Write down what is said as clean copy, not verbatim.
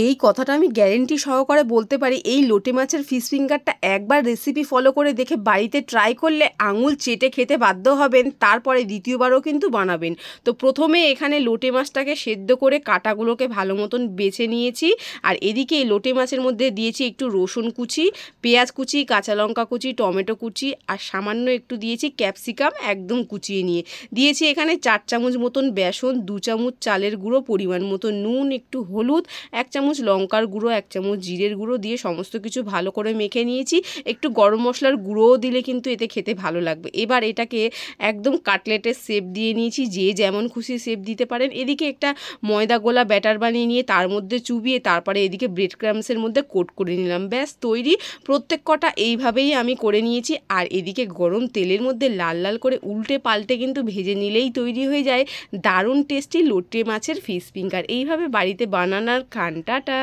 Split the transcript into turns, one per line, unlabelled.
এই কথাটা আমি গ্যারেন্টি সহকারে বলতে পারি, এই লোটে মাছের ফিশ ফিঙ্গারটা একবার রেসিপি ফলো করে দেখে বাড়িতে ট্রাই করলে আঙুল চেটে খেতে বাধ্য হবেন, তারপরে দ্বিতীয়বারও কিন্তু বানাবেন। তো প্রথমে এখানে লোটে মাছটাকে সেদ্ধ করে কাঁটাগুলোকে ভালো মতন বেছে নিয়েছি। আর এদিকে এই লোটে মাছের মধ্যে দিয়েছি একটু রসুন কুচি, পেঁয়াজ কুচি, কাঁচা লঙ্কা কুচি, টমেটো কুচি আর সামান্য একটু দিয়েছি ক্যাপসিকাম একদম কুচিয়ে নিয়ে। দিয়েছি এখানে 4 চামচ মতন বেসন, 2 চামচ চালের গুঁড়ো, পরিমাণ মতো নুন, একটু হলুদ, 1 চামচ লঙ্কার গুঁড়ো, 1 চামচ জিরের গুঁড়ো দিয়ে সমস্ত কিছু ভালো করে মেখে নিয়েছি। একটু গরম মশলার গুঁড়োও দিলে কিন্তু এতে খেতে ভালো লাগবে। এবার এটাকে একদম কাটলেটের শেপ দিয়ে নিয়েছি, যে যেমন খুশি শেপ দিতে পারেন। এদিকে একটা ময়দা গোলা ব্যাটার বানিয়ে নিয়ে তার মধ্যে চুবিয়ে তারপরে এদিকে ব্রেড ক্রামসের মধ্যে কোট করে নিলাম। ব্যাস তৈরি। প্রত্যেক কটা এইভাবেই আমি করে নিয়েছি। আর এদিকে গরম তেলের মধ্যে লাল লাল করে উল্টে পাল্টে কিন্তু ভেজে নিলেই তৈরি হয়ে যায় দারুণ টেস্টি লোটে মাছের ফিশ ফিঙ্গার। এইভাবে বাড়িতে বানানোর খান। টাটা।